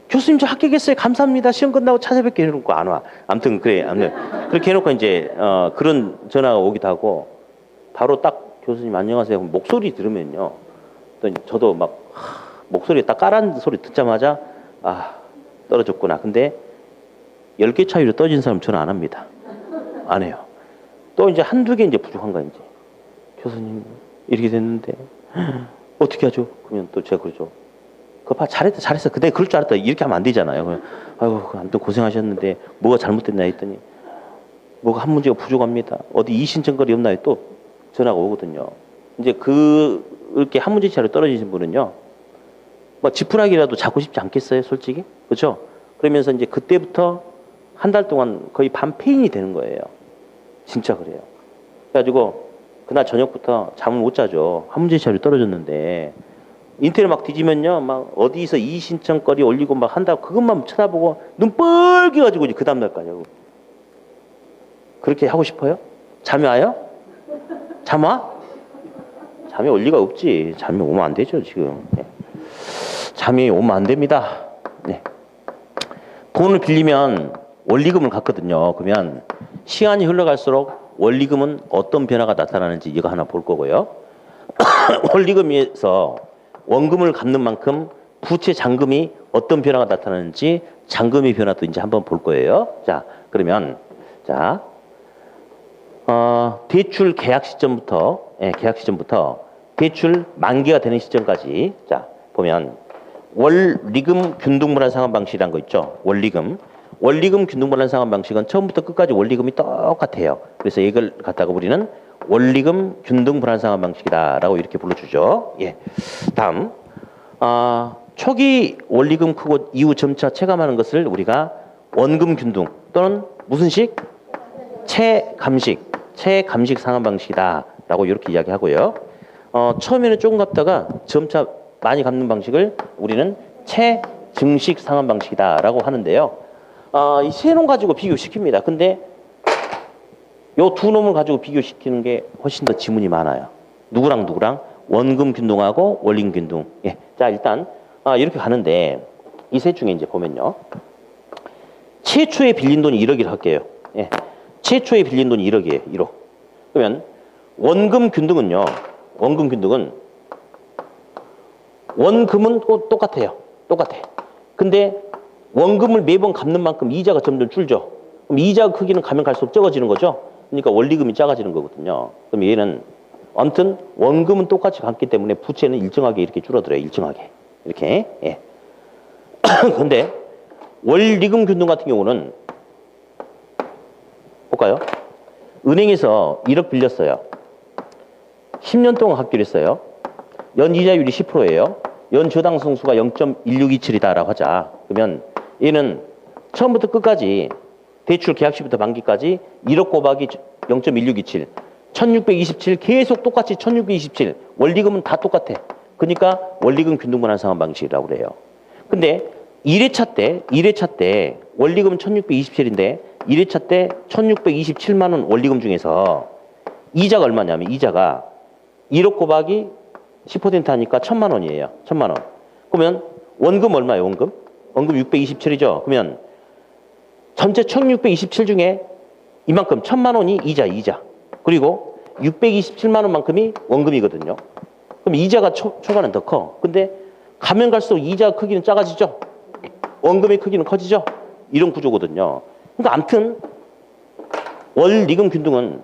교수님 저 합격했어요. 감사합니다. 시험 끝나고 찾아뵙게 해놓고 안 와. 아무튼 그래. 아무튼 그렇게 해놓고 이제 그런 전화가 오기도 하고 바로 딱 교수님 안녕하세요. 목소리 들으면요. 또 저도 막 목소리 딱 까란 소리 듣자마자 떨어졌구나. 근데 10개 차이로 떨어진 사람 저는 안 합니다. 안 해요. 또 이제 한두 개 이제 부족한 거야 이제. 교수님 이렇게 됐는데 어떻게 하죠? 그러면 또 제가 그러죠. 그거 잘했어. 근데 그럴 줄 알았다. 이렇게 하면 안 되잖아요. 그냥, 아이고 아무튼 고생하셨는데 뭐가 잘못됐나 했더니 뭐가 한 문제가 부족합니다. 어디 이신청거리 없나요? 또 전화가 오거든요. 이제 그렇게 한 문제 차로 떨어지신 분은요. 뭐 지푸라기라도 잡고 싶지 않겠어요, 솔직히? 그렇죠? 그러면서 이제 그때부터 한 달 동안 거의 반페인이 되는 거예요. 진짜 그래요. 그래가지고 그날 저녁부터 잠을 못 자죠. 한 문제 차로 떨어졌는데 인터넷 막 뒤지면요, 막 어디서 이신청거리 올리고 막 한다고 그것만 쳐다보고 눈 뻘개가지고 이제 그 다음날까지 하고. 그렇게 하고 싶어요? 잠이 와요? 잠 와? 잠이 올 리가 없지. 잠이 오면 안 되죠, 지금. 잠이 오면 안 됩니다. 네. 돈을 빌리면 원리금을 갚거든요. 그러면 시간이 흘러갈수록 원리금은 어떤 변화가 나타나는지 이거 하나 볼 거고요. 원리금에서 원금을 갚는 만큼 부채 잔금이 어떤 변화가 나타나는지 잔금의 변화도 이제 한번 볼 거예요. 자, 그러면 자, 대출 계약 시점부터 대출 만기가 되는 시점까지 자 보면 원리금 균등분할 상환 방식이라는 거 있죠. 원리금 균등분할 상환 방식은 처음부터 끝까지 원리금이 똑같아요. 그래서 이걸 갖다가 우리는 원리금 균등분할 상환 방식이다라고 이렇게 불러주죠. 예. 다음 초기 원리금 크고 이후 점차 체감하는 것을 우리가 원금 균등 또는 무슨 식? 체감식 상환 방식이다라고 이렇게 이야기하고요. 처음에는 조금 갚다가 점차 많이 갚는 방식을 우리는 체증식 상환 방식이다라고 하는데요. 이 세 놈 가지고 비교시킵니다. 근데 요 두 놈을 가지고 비교시키는 게 훨씬 더 지문이 많아요. 누구랑 원금 균등하고 원리금 균등. 예. 자, 일단 이렇게 가는데 이 셋 중에 이제 보면요. 최초에 빌린 돈이 1억이라 할게요. 예. 최초에 빌린 돈이 1억이에요. 1억. 그러면 원금 균등은 원금은 똑같아요. 똑같아. 근데 원금을 매번 갚는 만큼 이자가 점점 줄죠. 그럼 이자 크기는 가면 갈수록 적어지는 거죠. 그러니까 원리금이 작아지는 거거든요. 그럼 얘는 아무튼 원금은 똑같이 갚기 때문에 부채는 일정하게 이렇게 줄어들어요. 일정하게. 이렇게. 예. 근데 원리금 균등 같은 경우는 볼까요? 은행에서 1억 빌렸어요. 10년 동안 갚기로 했어요. 연 이자율이 10%예요. 연 저당 성수가 0.1627이다라고 하자. 그러면 얘는 처음부터 끝까지 대출 계약 시부터 만기까지 1억 곱하기 0.1627, 1627 계속 똑같이 1627. 원리금은 다 똑같아. 그러니까 원리금 균등분할 상환 방식이라고 그래요. 근데 1회차 때 원리금은 1627인데 1회차 때 1627만 원 원리금 중에서 이자가 얼마냐면 이자가 1억 곱하기 10% 하니까 1000만 원이에요. 1000만 원. 그러면 원금 얼마예요? 원금 627이죠. 그러면 전체 1627 중에 이만큼 1000만 원이 이자. 그리고 627만 원만큼이 원금이거든요. 그럼 이자가 초반은 더 커. 근데 가면 갈수록 이자 크기는 작아지죠. 원금의 크기는 커지죠. 이런 구조거든요. 그러니까 아무튼 원리금 균등은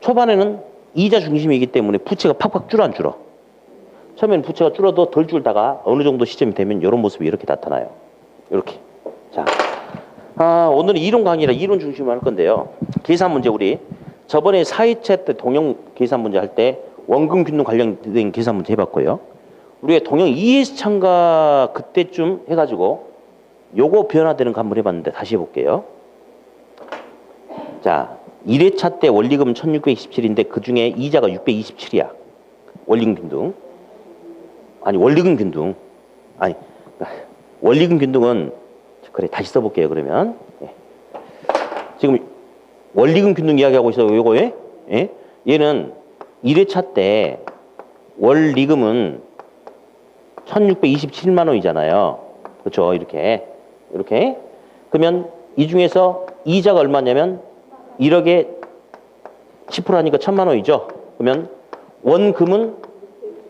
초반에는 이자 중심이기 때문에 부채가 팍팍 줄어 안 줄어? 처음에는 부채가 줄어도 덜 줄다가 어느 정도 시점이 되면 이런 모습이 이렇게 나타나요. 이렇게. 자, 오늘은 이론 강의라 이론 중심으로 할 건데요. 계산 문제 우리 저번에 4회차 때 동형 계산 문제 할 때 원금 균등 관련된 계산 문제 해봤고요. 우리가 동형 2회차 참가 그때쯤 해가지고 요거 변화되는 거 한번 해봤는데 다시 해볼게요. 자, 1회차 때 원리금은 1627인데 그 중에 이자가 627이야. 원리금 균등. 원리금 균등은 그래 다시 써볼게요. 그러면 지금 원리금 균등 이야기하고 있어요. 요거에 얘는 1회차 때 원리금은 1627만 원이잖아요. 그렇죠? 이렇게 그러면 이 중에서 이자가 얼마냐면 1억에 10% 하니까 1000만 원이죠. 그러면 원금은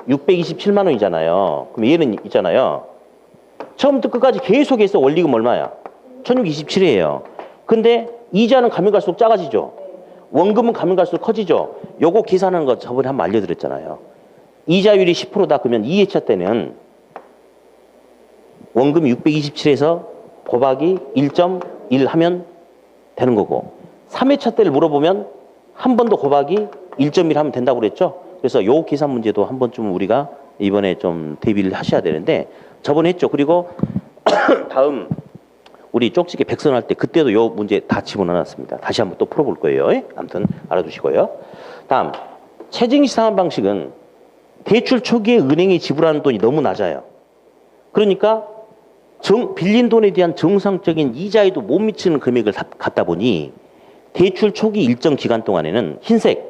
627만 원이잖아요. 그럼 얘는 있잖아요. 처음부터 끝까지 계속해서 원리금 얼마야? 1627이에요. 근데 이자는 가면 갈수록 작아지죠. 원금은 가면 갈수록 커지죠. 요거 계산하는 거 저번에 한번 알려드렸잖아요. 이자율이 10%다. 그러면 2회차 때는 원금이 627에서 곱하기 1.1 하면 되는 거고 3회차 때를 물어보면 한 번 더 곱하기 1.1 하면 된다고 그랬죠. 그래서 요 계산 문제도 한 번쯤 우리가 이번에 좀 대비를 하셔야 되는데 저번에 했죠. 그리고 다음 우리 쪽지게 백선할 때 그때도 요 문제 다 집어넣어놨습니다. 다시 한번 또 풀어볼 거예요. 아무튼 알아두시고요. 다음 체증식 상환 방식은 대출 초기에 은행이 지불하는 돈이 너무 낮아요. 그러니까 빌린 돈에 대한 정상적인 이자에도 못 미치는 금액을 갖다 보니 대출 초기 일정 기간 동안에는 흰색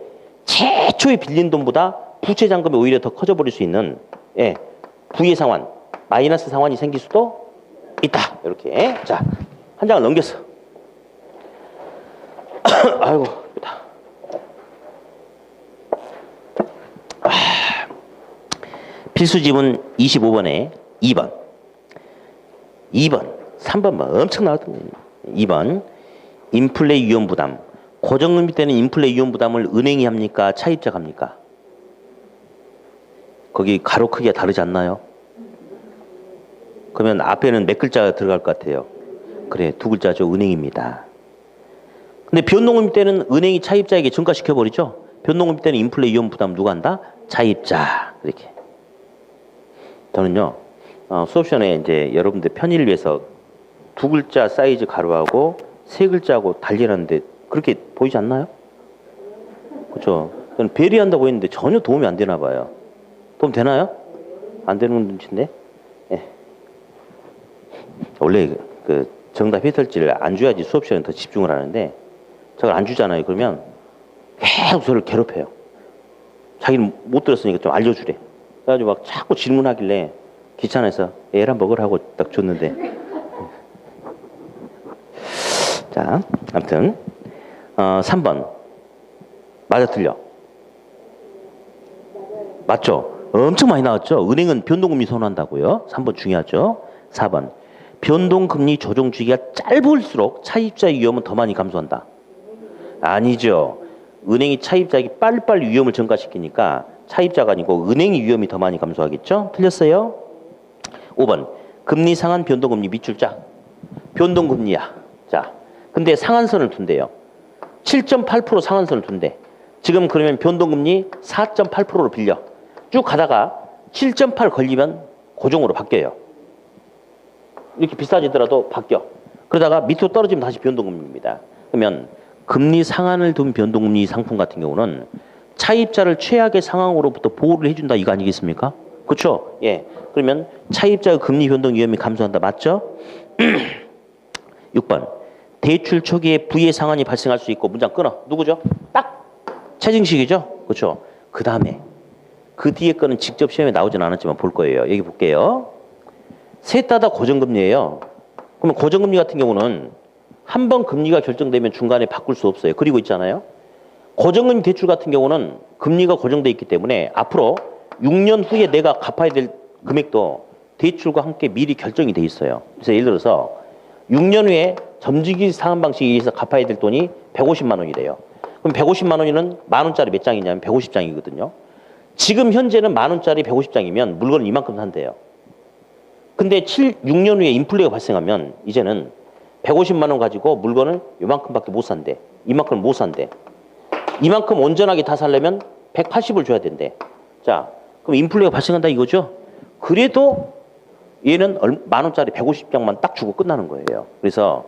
최초에 빌린 돈보다 부채 잔금이 오히려 더 커져버릴 수 있는 부의 상환 마이너스 상환이 생길 수도 있다. 이렇게. 자, 한 장을 넘겼어. 아이고, 좋다. 필수 지문 25번에 2번. 2번. 3번만 엄청 나왔던 거예요. 2번. 인플레 위험 부담. 고정금리 때는 인플레 위험 부담을 은행이 합니까? 차입자가 합니까? 거기 가로 크기가 다르지 않나요? 그러면 앞에는 몇 글자가 들어갈 것 같아요? 그래, 두 글자죠. 은행입니다. 근데 변동금리 때는 은행이 차입자에게 전가시켜버리죠. 변동금리 때는 인플레 위험 부담 누가 한다? 차입자. 이렇게. 저는요, 수업 시간에 이제 여러분들 편의를 위해서 두 글자 사이즈 가로하고 세 글자하고 달리라는데 그렇게 보이지 않나요? 그렇죠. 저는 배려한다고 했는데 전혀 도움이 안 되나 봐요. 도움 되나요? 안 되는 눈치인데. 예. 원래 그 정답 해설지를 안 줘야지 수업 시간에 더 집중을 하는데 저걸 안 주잖아요. 그러면 계속 저를 괴롭혀요. 자기는 못 들었으니까 좀 알려주래. 그래가지고 막 자꾸 질문하길래 귀찮아서 애랑 먹으라고 딱 줬는데. 자, 아무튼 3번 맞아 틀려? 맞죠? 엄청 많이 나왔죠? 은행은 변동금리 선호한다고요. 3번 중요하죠. 4번 변동금리 조정 주기가 짧을수록 차입자의 위험은 더 많이 감소한다. 아니죠. 은행이 차입자에게 빨리빨리 위험을 전가시키니까 차입자가 아니고 은행이 위험이 더 많이 감소하겠죠? 틀렸어요? 5번 금리 상한 변동금리 밑줄자. 변동금리야. 자, 근데 상한선을 둔대요. 7.8% 상한선을 둔대. 지금 그러면 변동금리 4.8%로 빌려. 쭉 가다가 7.8 걸리면 고정으로 바뀌어요. 이렇게 비싸지더라도 바뀌어. 그러다가 밑으로 떨어지면 다시 변동금리입니다. 그러면 금리 상한을 둔 변동금리 상품 같은 경우는 차입자를 최악의 상황으로부터 보호를 해준다 이거 아니겠습니까? 그렇죠? 예. 그러면 차입자의 금리 변동 위험이 감소한다. 맞죠? 6번 대출 초기에 부의 상한이 발생할 수 있고 문장 끊어. 누구죠? 딱 최증식이죠? 그렇죠? 그 다음에 그 뒤에 거는 직접 시험에 나오진 않았지만 볼 거예요. 여기 볼게요. 셋 다 고정금리예요. 그러면 고정금리 같은 경우는 한 번 금리가 결정되면 중간에 바꿀 수 없어요. 그리고 있잖아요. 고정금리 대출 같은 경우는 금리가 고정돼 있기 때문에 앞으로 6년 후에 내가 갚아야 될 금액도 대출과 함께 미리 결정이 돼 있어요. 그래서 예를 들어서 6년 후에 점지기 상환 방식에 의해서 갚아야 될 돈이 150만 원이래요. 그럼 150만 원이면 만 원짜리 몇 장이냐면 150장이거든요. 지금 현재는 만 원짜리 150장이면 물건을 이만큼 산대요. 근데 6년 후에 인플레가 발생하면 이제는 150만 원 가지고 물건을 이만큼밖에 못 산대. 이만큼 못 산대. 이만큼 온전하게 다 살려면 180을 줘야 된대. 자, 그럼 인플레가 발생한다 이거죠? 그래도 얘는 만 원짜리 150장만 딱 주고 끝나는 거예요. 그래서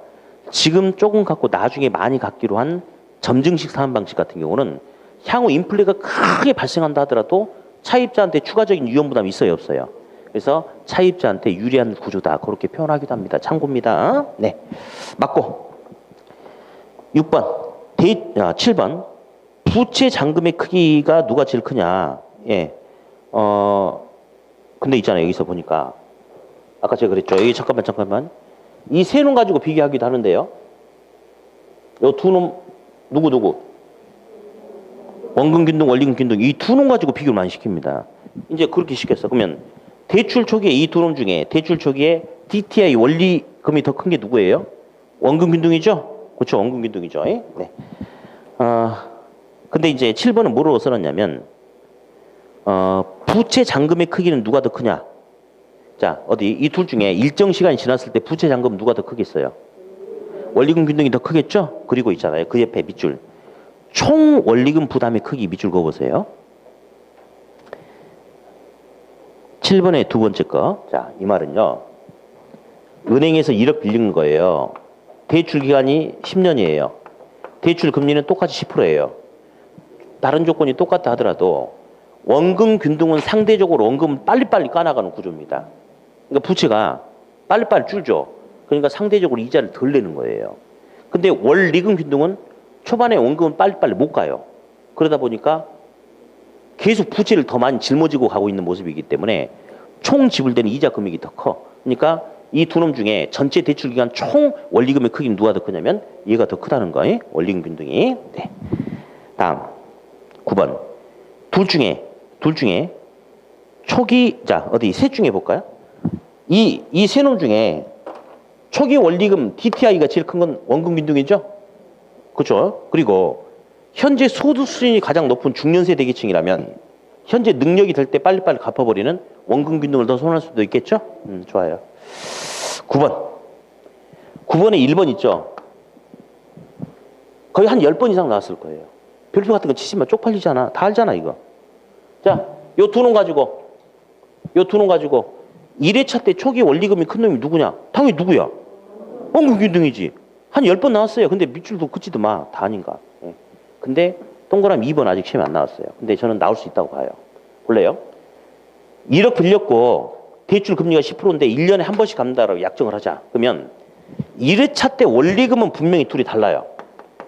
지금 조금 갖고 나중에 많이 갖기로 한 점증식 상환 방식 같은 경우는 향후 인플레가 크게 발생한다 하더라도 차입자한테 추가적인 위험 부담이 있어요, 없어요? 그래서 차입자한테 유리한 구조다. 그렇게 표현하기도 합니다. 참고입니다. 네. 맞고. 6번. 7번. 부채 잔금의 크기가 누가 제일 크냐. 예. 근데 있잖아요. 여기서 보니까. 아까 제가 그랬죠. 여기 잠깐만. 이 세 놈 가지고 비교하기도 하는데요. 요 두 놈, 누구? 원금균등, 원리금균등. 이 두 놈 가지고 비교를 많이 시킵니다. 이제 그렇게 시켰어. 그러면 대출 초기에 이 두 놈 중에 대출 초기에 DTI 원리금이 더 큰 게 누구예요? 원금균등이죠? 그렇죠. 원금균등이죠. 네. 근데 이제 7번은 뭐로 써놨냐면 부채 잔금의 크기는 누가 더 크냐? 자, 어디 이 둘 중에 일정 시간이 지났을 때 부채 잔금 누가 더 크겠어요? 원리금 균등이 더 크겠죠? 그리고 있잖아요. 그 옆에 밑줄. 총 원리금 부담의 크기 밑줄 그어보세요. 7번의 두 번째 거. 자, 이 말은요. 은행에서 1억 빌린 거예요. 대출 기간이 10년이에요. 대출 금리는 똑같이 10%예요. 다른 조건이 똑같다 하더라도 원금 균등은 상대적으로 원금은 빨리빨리 까나가는 구조입니다. 그러니까 부채가 빨리빨리 줄죠. 그러니까 상대적으로 이자를 덜 내는 거예요. 근데 원리금 균등은 초반에 원금은 빨리빨리 못 가요. 그러다 보니까 계속 부채를 더 많이 짊어지고 가고 있는 모습이기 때문에 총 지불되는 이자 금액이 더 커. 그러니까 이 두 놈 중에 전체 대출 기간 총 원리금의 크기는 누가 더 크냐면 얘가 더 크다는 거예요. 원리금 균등이. 네. 다음 9번. 둘 중에 초기 자 어디 셋 중에 볼까요? 이 세 놈 중에 초기 원리금 DTI가 제일 큰 건 원금 균등이죠. 그렇죠? 그리고 현재 소득 수준이 가장 높은 중년세 대계층이라면 현재 능력이 될 때 빨리빨리 갚아버리는 원금 균등을 더 선호할 수도 있겠죠? 좋아요. 9번. 9번에 1번 있죠? 거의 한 10번 이상 나왔을 거예요. 별표 같은 거 치지만 쪽팔리잖아. 다 알잖아, 이거. 자, 요 두 놈 가지고 1회차 때 초기 원리금이 큰 놈이 누구냐? 당연히 누구야? 원금 균등이지. 한 10번 나왔어요. 근데 밑줄도 긋지도 마. 다 아닌가. 예. 근데 동그라미 2번 아직 시험에 안 나왔어요. 근데 저는 나올 수 있다고 봐요. 볼래요? 1억 빌렸고 대출 금리가 10%인데 1년에 한 번씩 갚는다라고 약정을 하자. 그러면 1회차 때 원리금은 분명히 둘이 달라요.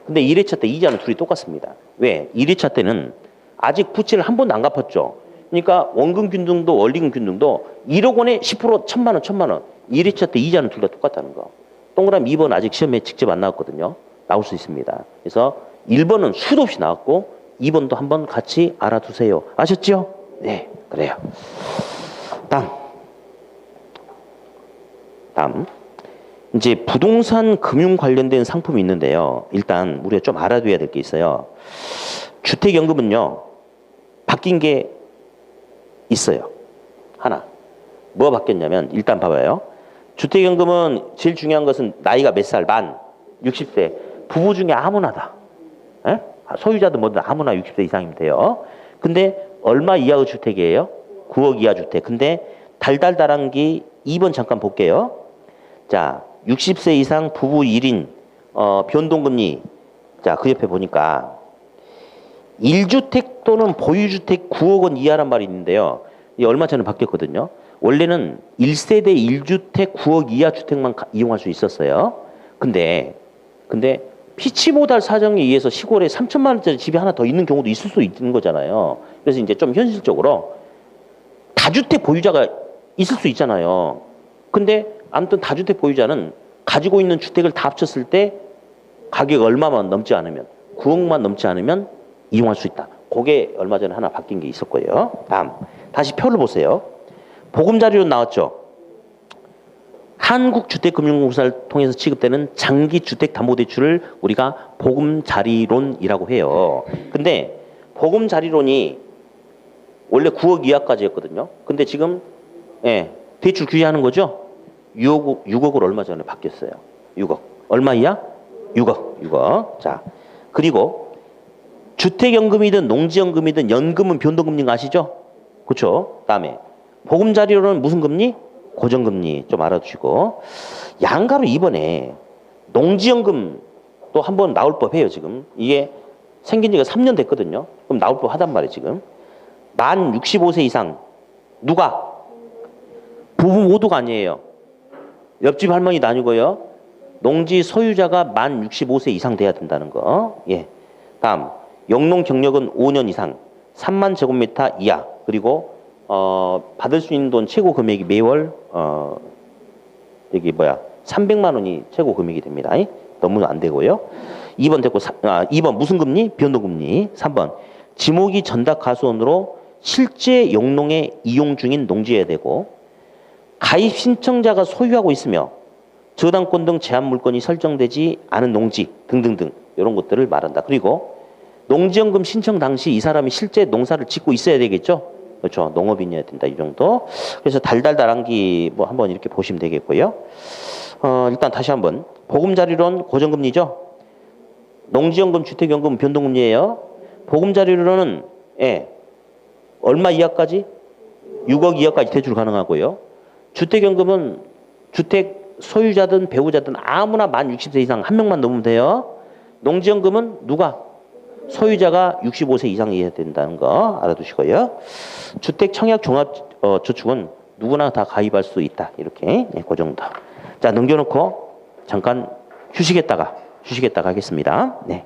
근데 1회차 때 이자는 둘이 똑같습니다. 왜? 1회차 때는 아직 부채를 한 번도 안 갚았죠. 그러니까 원금 균등도 원리금 균등도 1억 원에 10% 1,000만 원, 1,000만 원. 1회차 때 이자는 둘 다 똑같다는 거. 동그라미 2번 아직 시험에 직접 안 나왔거든요. 나올 수 있습니다. 그래서 1번은 수도 없이 나왔고 2번도 한번 같이 알아두세요. 아셨죠? 네, 그래요. 다음. 이제 부동산 금융 관련된 상품이 있는데요. 일단 우리가 좀 알아둬야 될 게 있어요. 주택연금은요. 바뀐 게 있어요. 하나. 뭐가 바뀌었냐면 일단 봐봐요. 주택연금은 제일 중요한 것은 나이가 몇 살? 만 60세. 부부 중에 아무나다. 에? 소유자도 뭐든 아무나 60세 이상이면 돼요. 근데 얼마 이하의 주택이에요? 9억 이하 주택. 근데 달달달한 게 2번 잠깐 볼게요. 자, 60세 이상 부부 1인 변동금리. 자, 그 옆에 보니까 1주택 또는 보유주택 9억 원 이하란 말이 있는데요. 이게 얼마 전에 바뀌었거든요. 원래는 1세대 1주택 9억 이하 주택만 이용할 수 있었어요. 근데 피치 못할 사정에 의해서 시골에 3천만 원짜리 집이 하나 더 있는 경우도 있을 수 있는 거잖아요. 그래서 이제 좀 현실적으로 다주택 보유자가 있을 수 있잖아요. 근데 아무튼 다주택 보유자는 가지고 있는 주택을 다 합쳤을 때 가격 얼마만 넘지 않으면 9억만 넘지 않으면 이용할 수 있다. 그게 얼마 전에 하나 바뀐 게 있었고요. 다음 다시 표를 보세요. 보금자리로 나왔죠. 한국주택금융공사를 통해서 취급되는 장기주택담보대출을 우리가 보금자리론이라고 해요. 근데 보금자리론이 원래 9억 이하까지였거든요. 근데 지금 대출 규제하는 거죠. 6억으로 얼마 전에 바뀌었어요. 6억. 얼마 이하? 6억. 자, 그리고 주택연금이든 농지연금이든 연금은 변동금리인 거 아시죠? 그렇죠? 다음에 보금자리론은 무슨 금리? 고정금리 좀 알아두시고. 양가로 이번에 농지연금도 한번 나올 법해요. 지금 이게 생긴 지가 3년 됐거든요. 그럼 나올 법하단 말이에요. 지금 만 65세 이상 누가? 부부 모두가 아니에요. 옆집 할머니도 아니고요. 농지 소유자가 만 65세 이상 돼야 된다는 거. 예. 다음 영농 경력은 5년 이상 3만 제곱미터 이하. 그리고 받을 수 있는 돈 최고 금액이 매월 여기 300만 원이 최고 금액이 됩니다. 너무 안 되고요. 2번 됐고 2번 무슨 금리? 변동금리. 3번 지목이 전담 가수원으로 실제 영농에 이용 중인 농지여야 되고 가입 신청자가 소유하고 있으며 저당권 등 제한 물건이 설정되지 않은 농지 등등등 이런 것들을 말한다. 그리고 농지연금 신청 당시 이 사람이 실제 농사를 짓고 있어야 되겠죠. 그렇죠. 농업인이어야 된다. 이 정도. 그래서 달달달한 기 뭐 한번 이렇게 보시면 되겠고요. 일단 다시 한번 보금자리론 고정금리죠. 농지연금, 주택연금 변동금리예요. 보금자리론은 얼마 이하까지? 6억 이하까지 대출 가능하고요. 주택연금은 주택 소유자든 배우자든 아무나 만 60세 이상 한 명만 넘으면 돼요. 농지연금은 누가? 소유자가 65세 이상이어야 된다는 거 알아두시고요. 주택 청약 종합 저축은 누구나 다 가입할 수 있다. 이렇게 그 정도. 자, 넘겨놓고 잠깐 휴식했다가 하겠습니다. 네.